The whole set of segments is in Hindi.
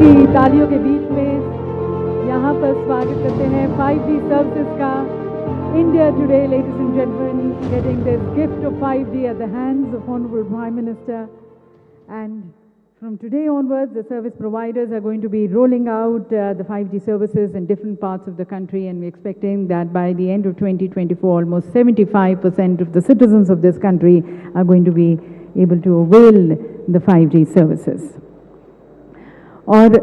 की तालियों के बीच में यहाँ पर स्वागत करते हैं 5G सर्विसेज का। India today, ladies and gentlemen, getting this gift of 5G at the hands of Honorable Prime Minister. And from today onwards, the service providers are going to be rolling out the 5G services in different parts of the country, and we're expecting that by the end of 2024, almost 75% of the citizens of this country are going to be able to avail the 5G services. और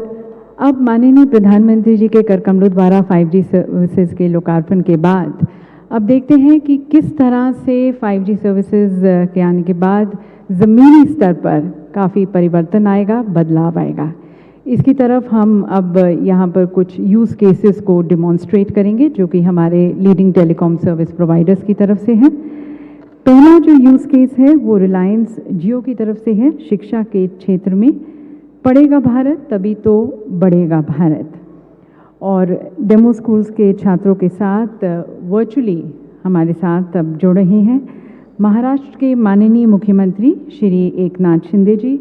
अब माननीय प्रधानमंत्री जी के कर कमलों द्वारा 5G सर्विसेज के लोकार्पण के बाद अब देखते हैं कि किस तरह से 5G सर्विसेज के आने के बाद ज़मीनी स्तर पर काफ़ी परिवर्तन आएगा, बदलाव आएगा। इसकी तरफ हम अब यहाँ पर कुछ यूज़ केसेस को डिमॉन्स्ट्रेट करेंगे जो कि हमारे लीडिंग टेलीकॉम सर्विस प्रोवाइडर्स की तरफ से हैं। पहला जो यूज़ केस है वो रिलायंस जियो की तरफ से है। शिक्षा के क्षेत्र में पढ़ेगा भारत तभी तो बढ़ेगा भारत, और डेमो स्कूल्स के छात्रों के साथ वर्चुअली हमारे साथ अब जुड़ रहे हैं महाराष्ट्र के माननीय मुख्यमंत्री श्री एकनाथ शिंदे जी,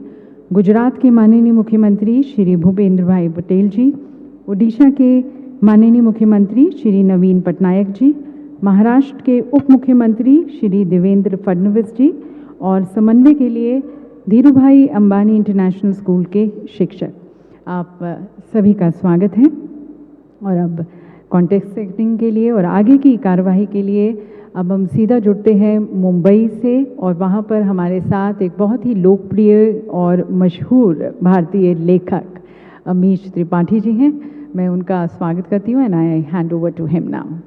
गुजरात के माननीय मुख्यमंत्री श्री भूपेंद्र भाई पटेल जी, ओडिशा के माननीय मुख्यमंत्री श्री नवीन पटनायक जी, महाराष्ट्र के उप मुख्यमंत्री श्री देवेंद्र फडणवीस जी, और समन्वय के लिए धीरूभाई अंबानी इंटरनेशनल स्कूल के शिक्षक। आप सभी का स्वागत है। और अब कॉन्टेक्स्ट सेटिंग के लिए और आगे की कार्यवाही के लिए अब हम सीधा जुड़ते हैं मुंबई से, और वहाँ पर हमारे साथ एक बहुत ही लोकप्रिय और मशहूर भारतीय लेखक अमीश त्रिपाठी जी हैं। मैं उनका स्वागत करती हूँ and I hand over to him now.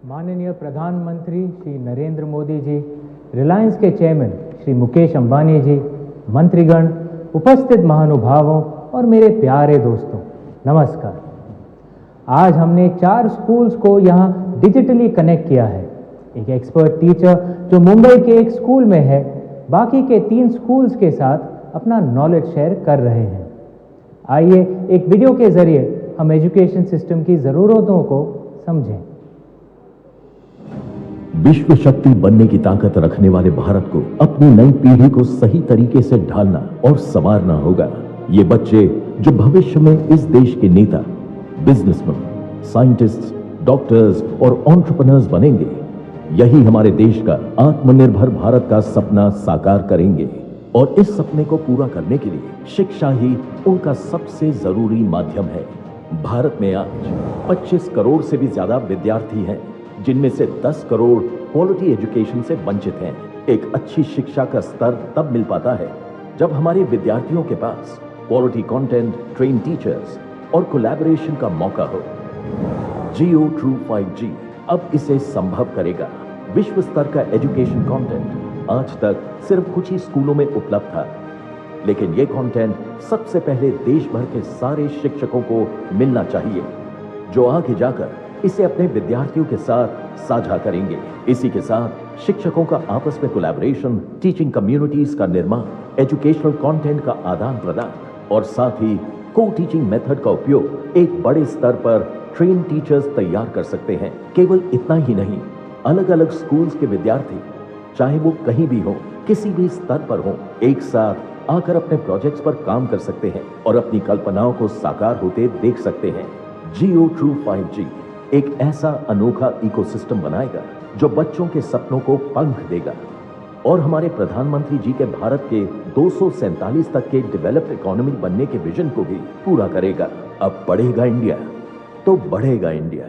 माननीय प्रधानमंत्री श्री नरेंद्र मोदी जी, रिलायंस के चेयरमैन श्री मुकेश अंबानी जी, मंत्रीगण, उपस्थित महानुभावों और मेरे प्यारे दोस्तों, नमस्कार। आज हमने 4 स्कूल्स को यहाँ डिजिटली कनेक्ट किया है। एक एक्सपर्ट टीचर जो मुंबई के एक स्कूल में है, बाकी के 3 स्कूल्स के साथ अपना नॉलेज शेयर कर रहे हैं। आइए एक वीडियो के जरिए हम एजुकेशन सिस्टम की ज़रूरतों को समझें। विश्व शक्ति बनने की ताकत रखने वाले भारत को अपनी नई पीढ़ी को सही तरीके से ढालना और संवारना होगा। ये बच्चे जो भविष्य में इस देश के नेता, बिजनेसमैन, साइंटिस्ट्स, डॉक्टर्स और एंटरप्रेन्योर्स बनेंगे, यही हमारे देश का आत्मनिर्भर भारत का सपना साकार करेंगे। और इस सपने को पूरा करने के लिए शिक्षा ही उनका सबसे जरूरी माध्यम है। भारत में आज 25 करोड़ से भी ज्यादा विद्यार्थी हैं, जिनमें से 10 करोड़ क्वालिटी एजुकेशन से वंचित हैं। एक अच्छी शिक्षा का स्तर तब मिल पाता है जब हमारे विद्यार्थियों के पास क्वालिटी कंटेंट, ट्रेन टीचर्स और कोलैबोरेशन का मौका हो। जियो ट्रू 5G अब इसे संभव करेगा। विश्व स्तर का एजुकेशन कंटेंट आज तक सिर्फ कुछ ही स्कूलों में उपलब्ध था, लेकिन यह कंटेंट सबसे पहले देश भर के सारे शिक्षकों को मिलना चाहिए, जो आगे जाकर इसे अपने विद्यार्थियों के साथ साझा करेंगे। इसी के साथ शिक्षकों का आपस में कोलैबोरेशन, टीचिंग कम्युनिटीज का निर्माण, एजुकेशनल कंटेंट का आदान प्रदान और साथ ही को टीचिंग मेथड का उपयोग एक बड़े स्तर पर ट्रेन टीचर्स तैयार कर सकते हैं। केवल इतना ही नहीं, अलग अलग स्कूल्स के विद्यार्थी चाहे वो कहीं भी हो, किसी भी स्तर पर हो, एक साथ आकर अपने प्रोजेक्ट्स पर काम कर सकते हैं और अपनी कल्पनाओं को साकार होते देख सकते हैं। जियो ट्रू 5G एक ऐसा अनोखा इकोसिस्टम बनाएगा जो बच्चों के सपनों को पंख देगा और हमारे प्रधानमंत्री जी के भारत के 247 तक के डेवलप्ड इकोनॉमी बनने के विजन को भी पूरा करेगा। अब बढ़ेगा इंडिया तो बढ़ेगा इंडिया।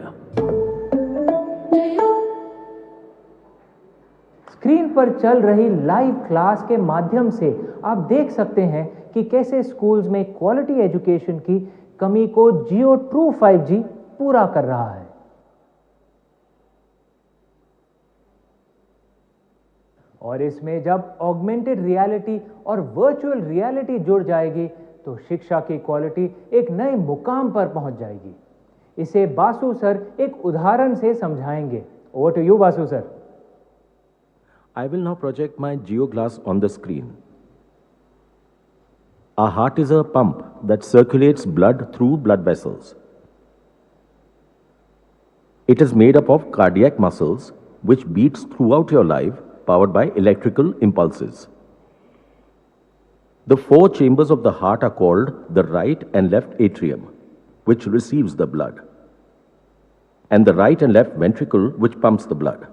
स्क्रीन पर चल रही लाइव क्लास के माध्यम से आप देख सकते हैं कि कैसे स्कूल्स में क्वालिटी एजुकेशन की कमी को जियो ट्रू 5G पूरा कर रहा है। और इसमें जब ऑगमेंटेड रियलिटी और वर्चुअल रियलिटी जुड़ जाएगी तो शिक्षा की क्वालिटी एक नए मुकाम पर पहुंच जाएगी। इसे बासु सर एक उदाहरण से समझाएंगे। Over to you Basu sir. I will now project my GeoGlass on the screen. Our heart is a pump that circulates blood through blood vessels. It is made up of cardiac muscles which beats throughout your life, powered by electrical impulses. The four chambers of the heart are called the right and left atrium, which receives the blood, and the right and left ventricle, which pumps the blood.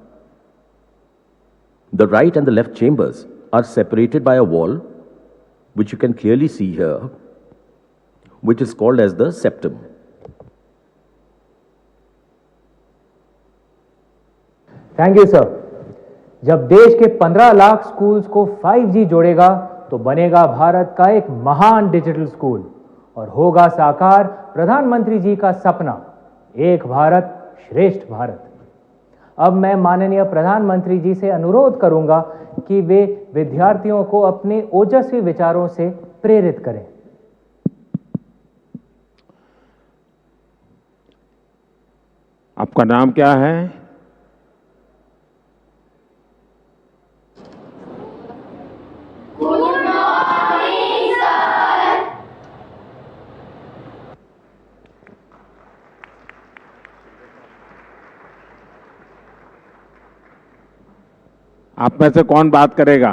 The right and the left chambers are separated by a wall, which you can clearly see here, which is called as the septum. Thank you sir. जब देश के 15 लाख स्कूल्स को 5G जोड़ेगा तो बनेगा भारत का एक महान डिजिटल स्कूल और होगा साकार प्रधानमंत्री जी का सपना, एक भारत श्रेष्ठ भारत। अब मैं माननीय प्रधानमंत्री जी से अनुरोध करूंगा कि वे विद्यार्थियों को अपने ओजस्वी विचारों से प्रेरित करें। आपका नाम क्या है? आप में से कौन बात करेगा?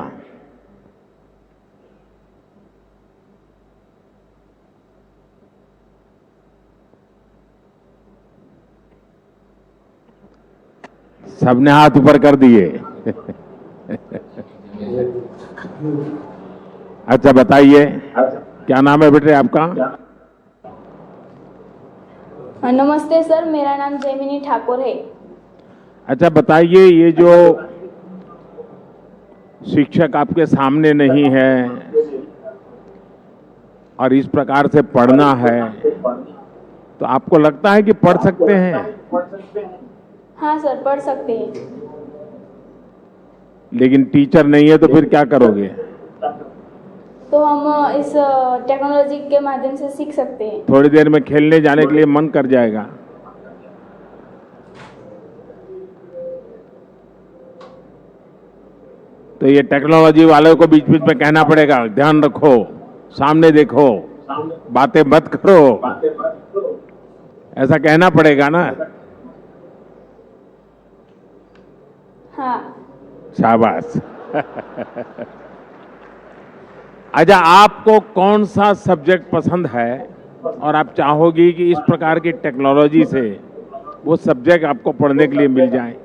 सबने हाथ ऊपर कर दिए। अच्छा बताइए, क्या नाम है बेटे आपका? नमस्ते सर, मेरा नाम जैमिनी ठाकुर है। अच्छा बताइए, ये जो शिक्षक आपके सामने नहीं है और इस प्रकार से पढ़ना है, तो आपको लगता है कि पढ़ सकते हैं? हाँ सर, पढ़ सकते हैं। लेकिन टीचर नहीं है तो फिर क्या करोगे? तो हम इस टेक्नोलॉजी के माध्यम से सीख सकते हैं। थोड़ी देर में खेलने जाने के लिए मन कर जाएगा। तो ये टेक्नोलॉजी वालों को बीच बीच में कहना पड़ेगा, ध्यान रखो, सामने देखो, बातें मत करो, ऐसा कहना पड़ेगा ना? हाँ। शाबाश। अच्छा, आपको कौन सा सब्जेक्ट पसंद है और आप चाहोगी कि इस प्रकार की टेक्नोलॉजी से वो सब्जेक्ट आपको पढ़ने के लिए मिल जाए?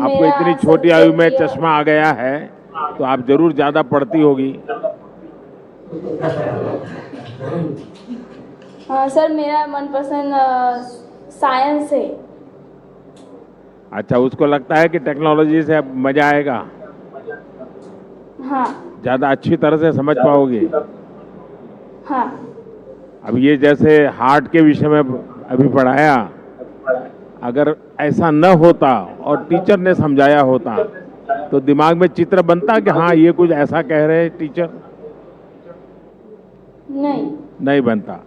आपको इतनी छोटी आयु में चश्मा आ गया है तो आप जरूर ज्यादा पढ़ती होगी। हाँ सर, मेरा मनपसंद साइंस है। अच्छा, उसको लगता है कि टेक्नोलॉजी से अब मजा आएगा? हाँ। ज्यादा अच्छी तरह से समझ पाओगे? हाँ। अब ये जैसे हार्ट के विषय में अभी पढ़ाया, अगर ऐसा न होता और टीचर ने समझाया होता तो दिमाग में चित्र बनता कि हाँ ये कुछ ऐसा कह रहे हैं टीचर? नहीं बनता।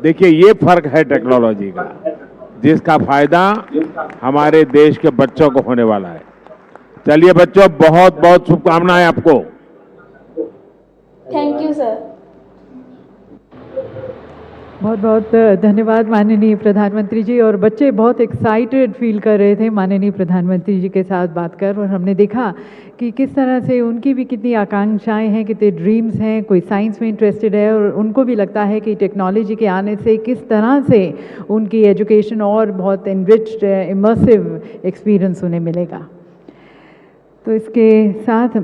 देखिए, ये फर्क है टेक्नोलॉजी का, जिसका फायदा हमारे देश के बच्चों को होने वाला है। चलिए बच्चों, बहुत बहुत शुभकामनाएं आपको। Thank you sir. बहुत बहुत धन्यवाद माननीय प्रधानमंत्री जी। और बच्चे बहुत एक्साइटेड फील कर रहे थे माननीय प्रधानमंत्री जी के साथ बात कर, और हमने देखा कि किस तरह से उनकी भी कितनी आकांक्षाएं हैं, कितने ड्रीम्स हैं। कोई साइंस में इंटरेस्टेड है और उनको भी लगता है कि टेक्नोलॉजी के आने से किस तरह से उनकी एजुकेशन और बहुत एनरिच्ड इमर्सिव एक्सपीरियंस उन्हें मिलेगा। तो इसके साथ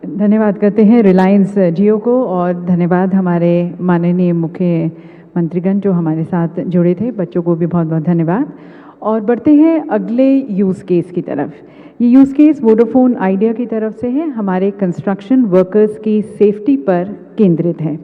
धन्यवाद करते हैं रिलायंस जियो को, और धन्यवाद हमारे माननीय मुख्य मंत्रीगण जो हमारे साथ जुड़े थे। बच्चों को भी बहुत बहुत धन्यवाद। और बढ़ते हैं अगले यूज़ केस की तरफ। ये यूज़ केस वोडाफोन आइडिया की तरफ से है, हमारे कंस्ट्रक्शन वर्कर्स की सेफ्टी पर केंद्रित है।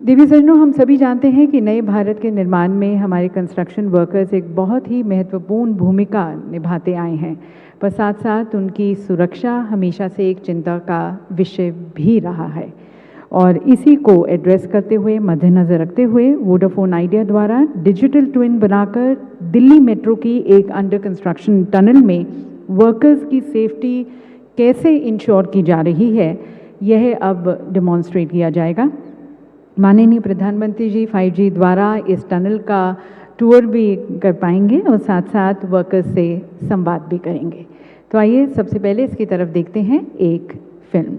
देवी सज्जनों, हम सभी जानते हैं कि नए भारत के निर्माण में हमारे कंस्ट्रक्शन वर्कर्स एक बहुत ही महत्वपूर्ण भूमिका निभाते आए हैं, पर साथ साथ उनकी सुरक्षा हमेशा से एक चिंता का विषय भी रहा है। और इसी को एड्रेस करते हुए, मद्देनज़र रखते हुए वोडाफोन आइडिया द्वारा डिजिटल ट्विन बनाकर दिल्ली मेट्रो की एक अंडर कंस्ट्रक्शन टनल में वर्कर्स की सेफ्टी कैसे इंश्योर की जा रही है, यह अब डेमॉन्स्ट्रेट किया जाएगा। माननीय प्रधानमंत्री जी 5G द्वारा इस टनल का टूर भी कर पाएंगे और साथ साथ वर्कर्स से संवाद भी करेंगे। तो आइए सबसे पहले इसकी तरफ देखते हैं एक फिल्म।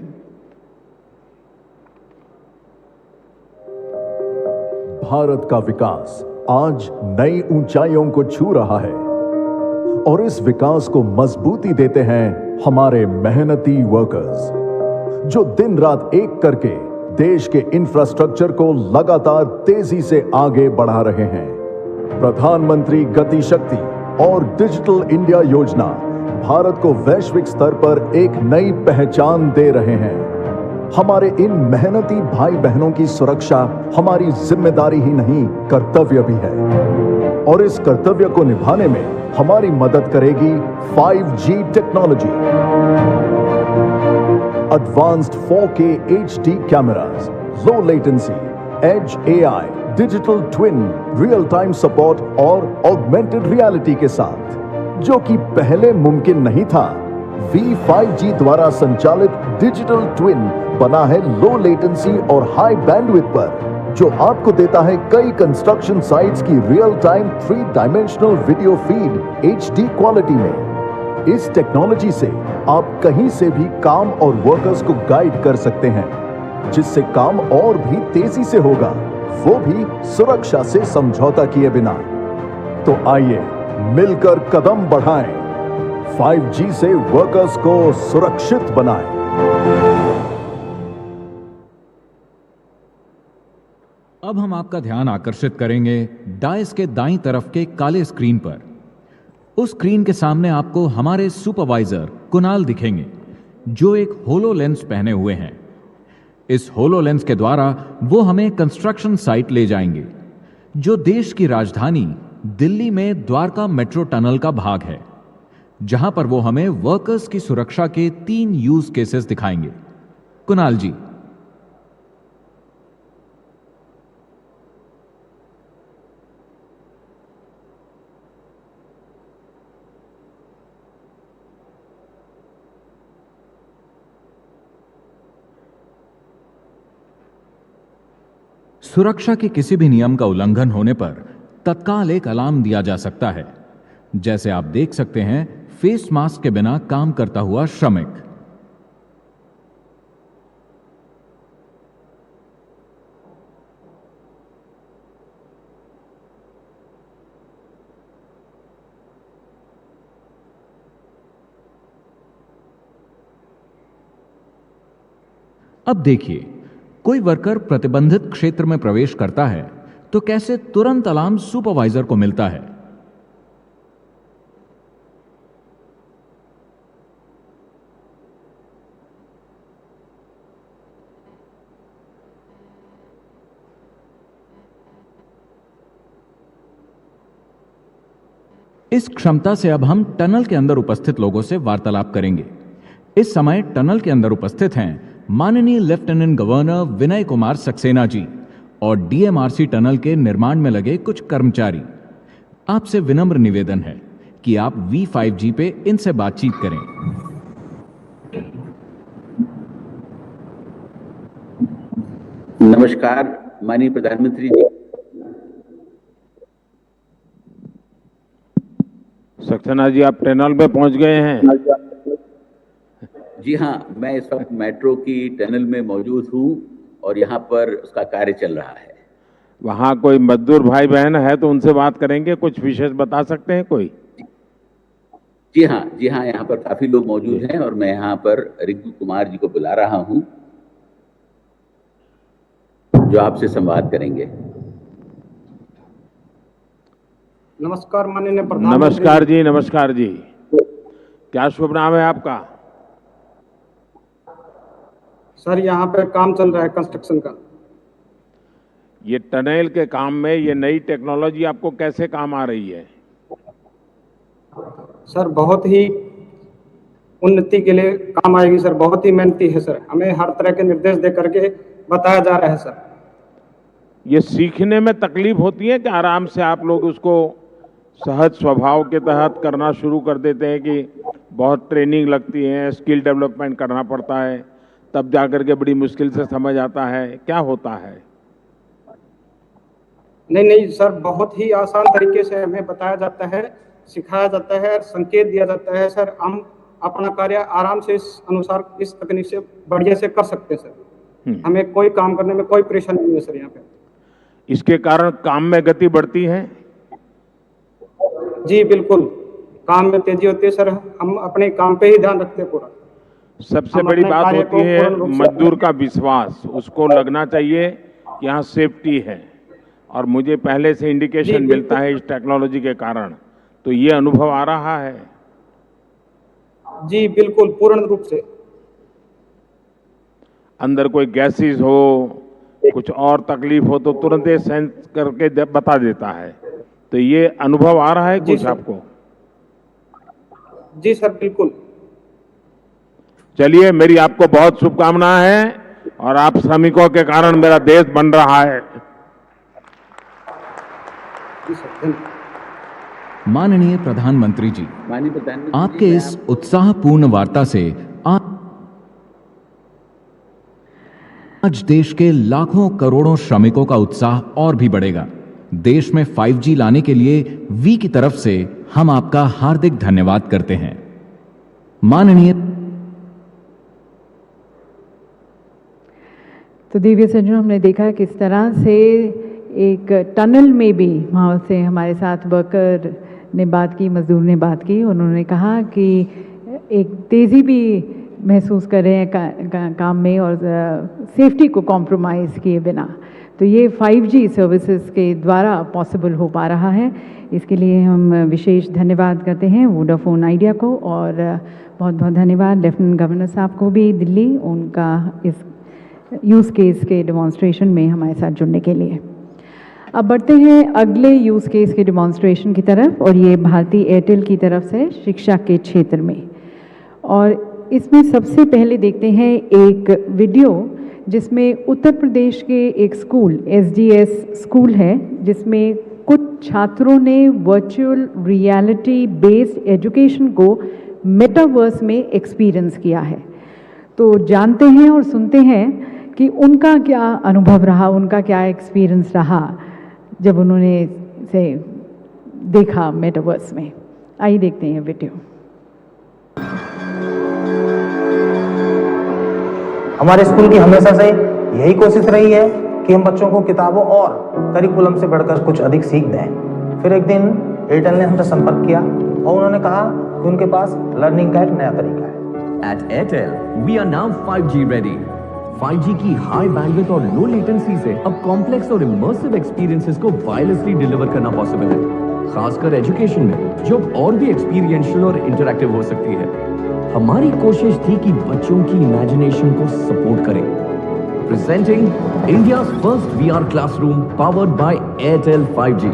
भारत का विकास आज नई ऊंचाइयों को छू रहा है और इस विकास को मजबूती देते हैं हमारे मेहनती वर्कर्स, जो दिन रात एक करके देश के इंफ्रास्ट्रक्चर को लगातार तेजी से आगे बढ़ा रहे हैं। प्रधानमंत्री गति शक्ति और डिजिटल इंडिया योजना भारत को वैश्विक स्तर पर एक नई पहचान दे रहे हैं। हमारे इन मेहनती भाई बहनों की सुरक्षा हमारी जिम्मेदारी ही नहीं, कर्तव्य भी है और इस कर्तव्य को निभाने में हमारी मदद करेगी 5G technology. Advanced 4K HD cameras, low latency, edge AI, digital twin, real time support और augmented reality के साथ, जो कि पहले मुमकिन नहीं था। V5G द्वारा संचालित डिजिटल ट्विन बना है लो लेटेंसी और हाई बैंडविड्थ पर, जो आपको देता है कई कंस्ट्रक्शन साइट्स की real time 3 dimensional video feed HD quality में। इस टेक्नोलॉजी से आप कहीं से भी काम और वर्कर्स को गाइड कर सकते हैं, जिससे काम और भी तेजी से होगा, वो भी सुरक्षा से समझौता किए बिना। तो आइए मिलकर कदम बढ़ाएं, 5G से वर्कर्स को सुरक्षित बनाएं। अब हम आपका ध्यान आकर्षित करेंगे डायस के दाईं तरफ के काले स्क्रीन पर। उस स्क्रीन के सामने आपको हमारे सुपरवाइजर कुणाल दिखेंगे, जो एक होलोलेंस पहने हुए हैं। इस होलोलेंस के द्वारा वो हमें कंस्ट्रक्शन साइट ले जाएंगे, जो देश की राजधानी दिल्ली में द्वारका मेट्रो टनल का भाग है, जहां पर वो हमें वर्कर्स की सुरक्षा के 3 यूज केसेस दिखाएंगे। कुणाल जी। सुरक्षा के किसी भी नियम का उल्लंघन होने पर तत्काल एक अलार्म दिया जा सकता है, जैसे आप देख सकते हैं फेस मास्क के बिना काम करता हुआ श्रमिक। अब देखिए, कोई वर्कर प्रतिबंधित क्षेत्र में प्रवेश करता है तो कैसे तुरंत अलार्म सुपरवाइजर को मिलता है। इस क्षमता से अब हम टनल के अंदर उपस्थित लोगों से वार्तालाप करेंगे। इस समय टनल के अंदर उपस्थित हैं माननीय लेफ्टिनेंट गवर्नर विनय कुमार सक्सेना जी और डीएमआरसी टनल के निर्माण में लगे कुछ कर्मचारी। आपसे विनम्र निवेदन है कि आप V5G पे इनसे बातचीत करें। नमस्कार माननीय प्रधानमंत्री जी। सक्सेना जी, आप टनल पे पहुंच गए हैं? जी हाँ, मैं इस वक्त मेट्रो की टनल में मौजूद हूँ और यहाँ पर उसका कार्य चल रहा है। वहाँ कोई मजदूर भाई बहन है तो उनसे बात करेंगे, कुछ विशेष बता सकते हैं कोई? जी हाँ, यहाँ पर काफी लोग मौजूद हैं और मैं यहाँ पर रिंकू कुमार जी को बुला रहा हूँ, जो आपसे संवाद करेंगे। नमस्कार माननीय प्रधानमंत्री। नमस्कार जी, नमस्कार जी। क्या शुभ नाम है आपका? सर, यहाँ पे काम चल रहा है कंस्ट्रक्शन का। ये टनल के काम में ये नई टेक्नोलॉजी आपको कैसे काम आ रही है? सर, बहुत ही उन्नति के लिए काम आएगी सर, बहुत ही मेहनती है सर। हमें हर तरह के निर्देश दे करके बताया जा रहा है सर। ये सीखने में तकलीफ होती है कि आराम से आप लोग उसको सहज स्वभाव के तहत करना शुरू कर देते हैं कि बहुत ट्रेनिंग लगती है, स्किल डेवलपमेंट करना पड़ता है, तब जाकर के बड़ी मुश्किल से समझ आता है? क्या होता है? नहीं सर, बहुत ही आसान तरीके से हमें बताया जाता है, सिखाया जाता है, संकेत दिया जाता है सर। हम अपना कार्य आराम से इस अनुसार इस तकनीक से बढ़िया से कर सकते हैं सर। हमें कोई काम करने में कोई परेशानी नहीं है सर यहाँ पे। इसके कारण काम में गति बढ़ती है। जी बिल्कुल, काम में तेजी होती है सर। हम अपने काम पे ही ध्यान रखते हैं पूरा। सबसे बड़ी बात होती है मजदूर का विश्वास, उसको लगना चाहिए कि यहाँ सेफ्टी है, और मुझे पहले से इंडिकेशन मिलता है इस टेक्नोलॉजी के कारण, तो ये अनुभव आ रहा है। जी बिल्कुल, पूर्ण रूप से। अंदर कोई गैसेस हो, कुछ और तकलीफ हो तो तुरंत ये सेंस करके बता देता है, तो ये अनुभव आ रहा है कुछ आपको? जी सर बिल्कुल। चलिए, मेरी आपको बहुत शुभकामनाएं हैं, और आप श्रमिकों के कारण मेरा देश बन रहा है। माननीय प्रधानमंत्री जी, आपके इस उत्साहपूर्ण वार्ता से आज देश के लाखों करोड़ों श्रमिकों का उत्साह और भी बढ़ेगा। देश में 5G लाने के लिए वी की तरफ से हम आपका हार्दिक धन्यवाद करते हैं। माननीय तो दिव्य सज्जनों, हमने देखा किस तरह से एक टनल में भी वहाँ से हमारे साथ वर्कर ने बात की, मजदूर ने बात की। उन्होंने कहा कि एक तेज़ी भी महसूस कर रहे हैं काम में, और सेफ्टी को कॉम्प्रोमाइज़ किए बिना। तो ये 5G सर्विसेज के द्वारा पॉसिबल हो पा रहा है। इसके लिए हम विशेष धन्यवाद करते हैं वोडाफोन आइडिया को, और बहुत बहुत धन्यवाद लेफ्टिनेंट गवर्नर साहब को भी दिल्ली, उनका इस यूज़ केस के डेमोन्स्ट्रेशन में हमारे साथ जुड़ने के लिए। अब बढ़ते हैं अगले यूज़ केस के डेमोन्स्ट्रेशन की तरफ, और ये भारती एयरटेल की तरफ से शिक्षा के क्षेत्र में। और इसमें सबसे पहले देखते हैं एक वीडियो जिसमें उत्तर प्रदेश के एक स्कूल, SDS स्कूल है, जिसमें कुछ छात्रों ने वर्चुअल रियलिटी बेस्ड एजुकेशन को मेटावर्स में एक्सपीरियंस किया है। तो जानते हैं और सुनते हैं कि उनका क्या अनुभव रहा, उनका क्या एक्सपीरियंस रहा जब उन्होंने इसे देखा मेटावर्स में। आइए देखते हैं वीडियो। हमारे स्कूल की हमेशा से यही कोशिश रही है कि हम बच्चों को किताबों और करिकुलम से बढ़कर कुछ अधिक सीख दें। फिर एक दिन एयरटेल ने हमसे संपर्क किया और उन्होंने कहा कि उनके पास लर्निंग का एक नया तरीका है। At Airtel, we are now 5G ready. 5G की हाई बैंडविड्थ और लो लेटेंसी से अब कॉम्प्लेक्स और इमर्सिव एक्सपीरियंसेस को वायरलेसली डिलीवर करना पॉसिबल है, खासकर एजुकेशन में, जो और भी एक्सपीरियंशियल और इंटरैक्टिव हो सकती है। हमारी कोशिश थी कि बच्चों की इमेजिनेशन को सपोर्ट करें। Presenting India's first VR classroom powered by Airtel 5G।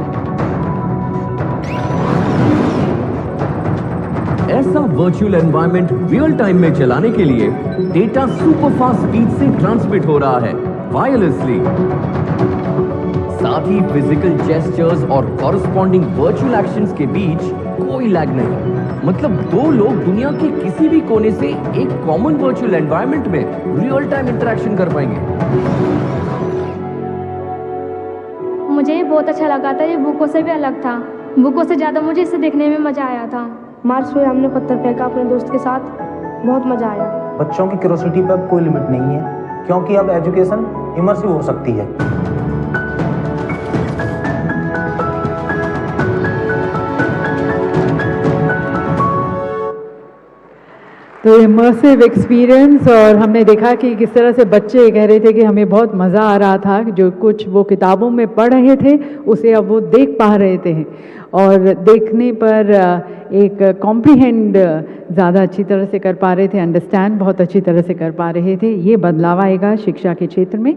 ऐसा वर्चुअल एनवायरनमेंट रियल टाइम में चलाने के लिए डेटा सुपर फास्ट स्पीड से ट्रांसमिट हो रहा है वायरलेसली। साथ ही फिजिकल जेस्चर्स और कॉरेस्पॉन्डिंग वर्चुअल एक्शंस के बीच कोई लैग नहीं। मतलब दो लोग दुनिया के किसी भी कोने से एक कॉमन वर्चुअल एनवायरनमेंट में रियल टाइम इंटरेक्शन कर पाएंगे। मुझे ये बहुत अच्छा लगा था। ये बुकों से भी अलग था। बुकों से ज़्यादा मुझे इसे देखने में मज़ा आया था। मार्च में हमने पत्थर फेंका अपने दोस्त के साथ, बहुत मज़ा आया। बच्चों की क्यूरियोसिटी पर अब कोई लिमिट नहीं है, क्योंकि अब एजुकेशन इमर्सिव हो सकती है। तो इमर्सिव एक्सपीरियंस, और हमने देखा कि किस तरह से बच्चे कह रहे थे कि हमें बहुत मज़ा आ रहा था। जो कुछ वो किताबों में पढ़ रहे थे उसे अब वो देख पा रहे थे, और देखने पर एक कॉम्प्रिहेंड ज़्यादा अच्छी तरह से कर पा रहे थे, अंडरस्टैंड बहुत अच्छी तरह से कर पा रहे थे। ये बदलाव आएगा शिक्षा के क्षेत्र में।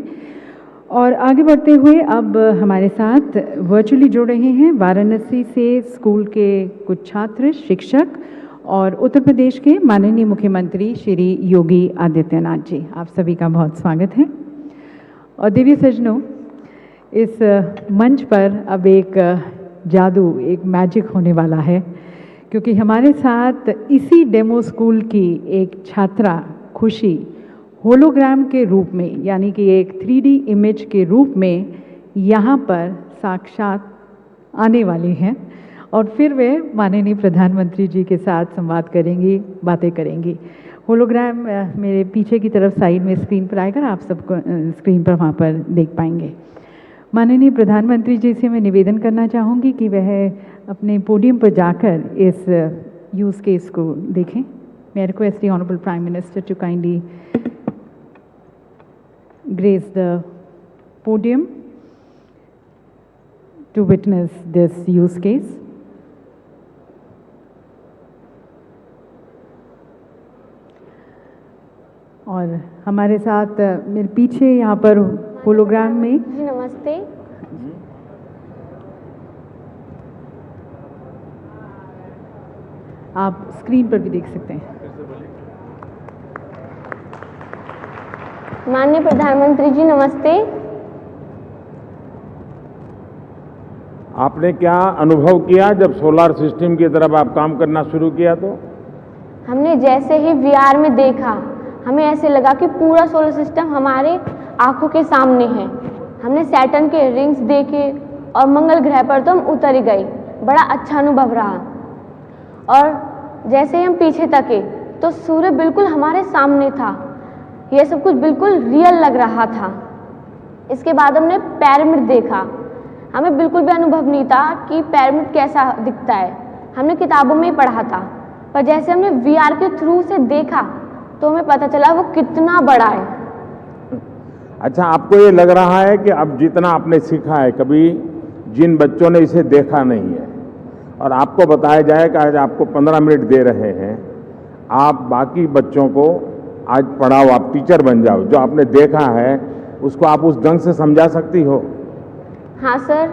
और आगे बढ़ते हुए अब हमारे साथ वर्चुअली जुड़ रहे हैं वाराणसी से स्कूल के कुछ छात्र, शिक्षक और उत्तर प्रदेश के माननीय मुख्यमंत्री श्री योगी आदित्यनाथ जी। आप सभी का बहुत स्वागत है। और दिव्य सज्जनों, इस मंच पर अब एक जादू, एक मैजिक होने वाला है, क्योंकि हमारे साथ इसी डेमो स्कूल की एक छात्रा खुशी होलोग्राम के रूप में, यानी कि एक 3D इमेज के रूप में यहाँ पर साक्षात आने वाली हैं। और फिर वे माननीय प्रधानमंत्री जी के साथ संवाद करेंगी, बातें करेंगी। होलोग्राम मेरे पीछे की तरफ साइड में स्क्रीन पर आएगा, आप सबको स्क्रीन पर वहाँ पर देख पाएंगे। माननीय प्रधानमंत्री जी से मैं निवेदन करना चाहूँगी कि वह अपने पोडियम पर जाकर इस यूज़ केस को देखें। मैं request the honourable prime minister to kindly grace the podium to witness this use case. और हमारे साथ मेरे पीछे यहाँ पर होलोग्राम में जी नमस्ते। आप स्क्रीन पर भी देख सकते हैं। माननीय प्रधानमंत्री जी नमस्ते। आपने क्या अनुभव किया जब सोलर सिस्टम की तरफ आप काम करना शुरू किया? तो हमने जैसे ही VR में देखा, हमें ऐसे लगा कि पूरा सोलर सिस्टम हमारे आंखों के सामने है। हमने सैटर्न के रिंग्स देखे और मंगल ग्रह पर तो हम उतर ही गए। बड़ा अच्छा अनुभव रहा। और जैसे ही हम पीछे तके तो सूर्य बिल्कुल हमारे सामने था। यह सब कुछ बिल्कुल रियल लग रहा था। इसके बाद हमने पिरामिड देखा। हमें बिल्कुल भी अनुभव नहीं था कि पिरामिड कैसा दिखता है। हमने किताबों में ही पढ़ा था, पर जैसे हमने VR के थ्रू से देखा तो हमें पता चला वो कितना बड़ा है। अच्छा, आपको ये लग रहा है कि अब जितना आपने सीखा है, कभी जिन बच्चों ने इसे देखा नहीं है और आपको बताया जाए कि आज आपको 15 मिनट दे रहे हैं, आप बाकी बच्चों को आज पढ़ाओ, आप टीचर बन जाओ, जो आपने देखा है उसको आप उस ढंग से समझा सकती हो? हाँ सर।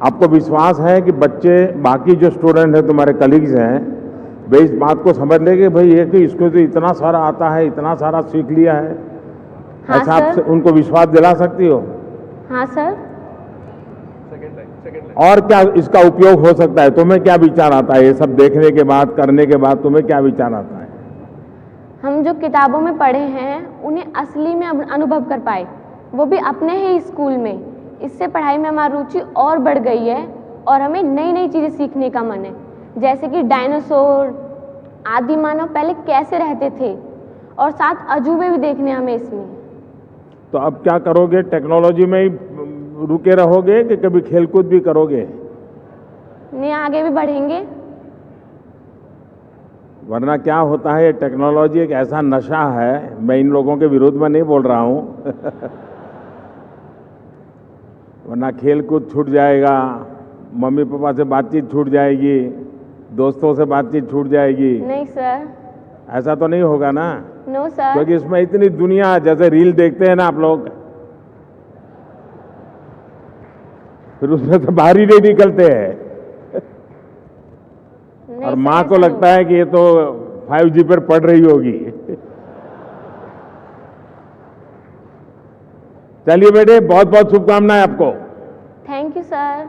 आपको विश्वास है कि बच्चे, बाकी जो स्टूडेंट हैं, तुम्हारे कलीग्स हैं, वे इस बात को समझ लेंगे भाई ये कि इसको तो इतना सारा आता है, इतना सारा सीख लिया है? हाँ ऐसा सर। आप उनको विश्वास दिला सकती हो? हाँ सर। और क्या इसका उपयोग हो सकता है? तुम्हें क्या विचार आता है ये सब देखने के बाद, करने के बाद तुम्हें क्या विचार आता है? हम जो किताबों में पढ़े हैं उन्हें असली में अनुभव कर पाए, वो भी अपने ही स्कूल में। इससे पढ़ाई में हमारी रुचि और बढ़ गई है और हमें नई नई चीज़ें सीखने का मन है, जैसे कि डायनासोर, आदि मानव पहले कैसे रहते थे, और साथ अजूबे भी देखने हमें इसमें। तो अब क्या करोगे? टेक्नोलॉजी में ही रुके रहोगे कि कभी खेलकूद भी करोगे? नहीं, आगे भी बढ़ेंगे। वरना क्या होता है, ये टेक्नोलॉजी एक ऐसा नशा है, मैं इन लोगों के विरोध में नहीं बोल रहा हूं वरना खेल कूद छूट जाएगा, मम्मी पापा से बातचीत छूट जाएगी, दोस्तों से बातचीत छूट जाएगी। नहीं सर। ऐसा तो नहीं होगा ना? No sir. क्योंकि इसमें इतनी दुनिया, जैसे रील देखते हैं ना आप लोग, फिर उसमें से बाहर ही नहीं निकलते हैं और माँ को लगता है कि ये तो 5G पर पढ़ रही होगी चलिए बेटे, बहुत बहुत शुभकामनाएं आपको। Thank you sir.